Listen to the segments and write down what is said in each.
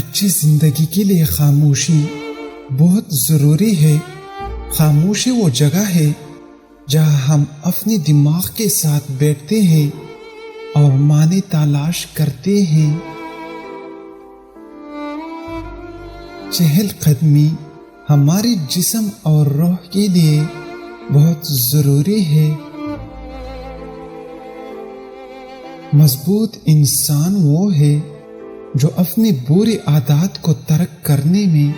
اچھی زندگی کے لیے خاموشی بہت ضروری ہے۔ خاموشی وہ جگہ ہے جہاں ہم اپنے دماغ کے ساتھ بیٹھتے ہیں اور معنی تلاش کرتے ہیں۔ چہل قدمی ہمارے جسم اور روح کے لیے بہت ضروری ہے۔ مضبوط انسان وہ ہے جو اپنی بری عادات کو ترک کرنے میں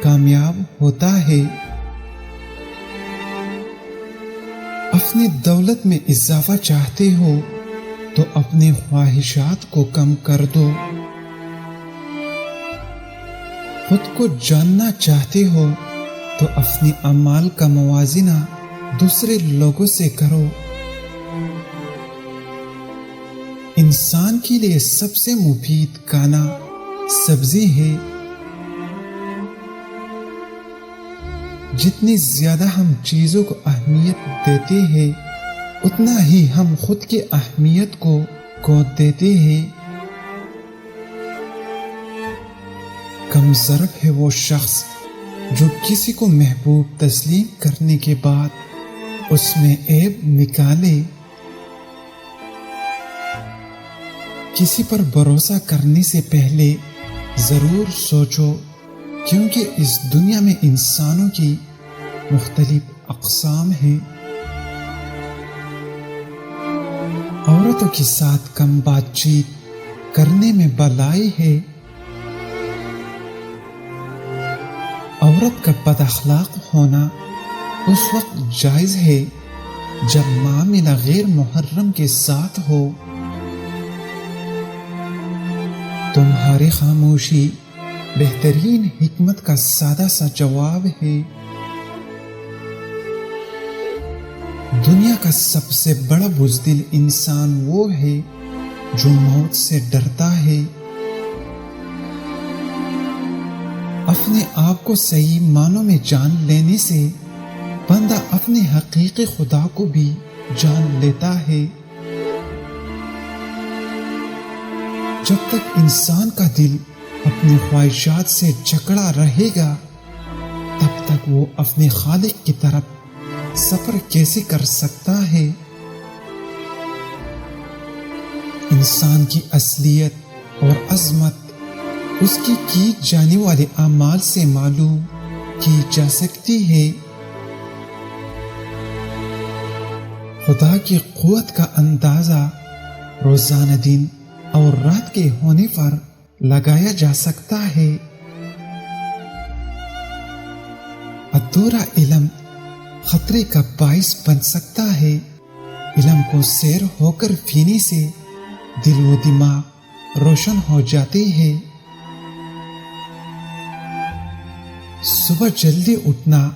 کامیاب ہوتا ہے۔ اپنی دولت میں اضافہ چاہتے ہو تو اپنی خواہشات کو کم کر دو۔ خود کو جاننا چاہتے ہو تو اپنے اعمال کا موازنہ دوسرے لوگوں سے کرو۔ انسان کے لیے سب سے مفید کھانا سبزی ہے۔ جتنی زیادہ ہم چیزوں کو اہمیت دیتے ہیں اتنا ہی ہم خود کی اہمیت کو کھو دیتے ہیں۔ کم ظرف ہے وہ شخص جو کسی کو محبوب تسلیم کرنے کے بعد اس میں عیب نکالے۔ کسی پر بھروسہ کرنے سے پہلے ضرور سوچو، کیونکہ اس دنیا میں انسانوں کی مختلف اقسام ہیں۔ عورتوں کے ساتھ کم بات چیت کرنے میں بھلائی ہے۔ عورت کا بد اخلاق ہونا اس وقت جائز ہے جب معاملہ غیر محرم کے ساتھ ہو۔ تمہاری خاموشی بہترین حکمت کا سادہ سا جواب ہے۔ دنیا کا سب سے بڑا بزدل انسان وہ ہے جو موت سے ڈرتا ہے۔ اپنے آپ کو صحیح معنوں میں جان لینے سے بندہ اپنے حقیقی خدا کو بھی جان لیتا ہے۔ جب تک انسان کا دل اپنی خواہشات سے جکڑا رہے گا تب تک وہ اپنے خالق کی طرف سفر کیسے کر سکتا ہے؟ انسان کی اصلیت اور عظمت اس کی جانے والے اعمال سے معلوم کی جا سکتی ہے۔ خدا کی قوت کا اندازہ روزانہ دن اور رات کے ہونے پر لگایا جا سکتا ہے۔ ادھورا علم خطرے کا باعث بن سکتا ہے۔ علم کو سیر ہو کر پینے سے دل و دماغ روشن ہو جاتے ہیں۔ صبح جلدی اٹھنا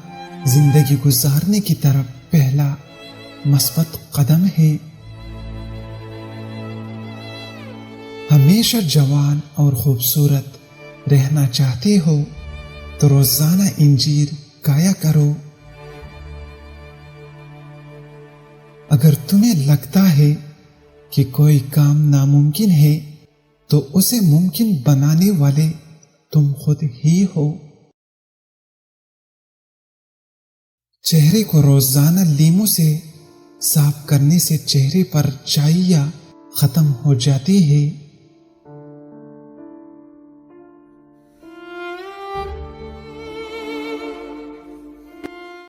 زندگی گزارنے کی طرف پہلا مثبت قدم ہے۔ ہمیشہ جوان اور خوبصورت رہنا چاہتے ہو تو روزانہ انجیر کھایا کرو۔ اگر تمہیں لگتا ہے کہ کوئی کام ناممکن ہے تو اسے ممکن بنانے والے تم خود ہی ہو۔ چہرے کو روزانہ لیموں سے صاف کرنے سے چہرے پر چاہیہ ختم ہو جاتی ہے۔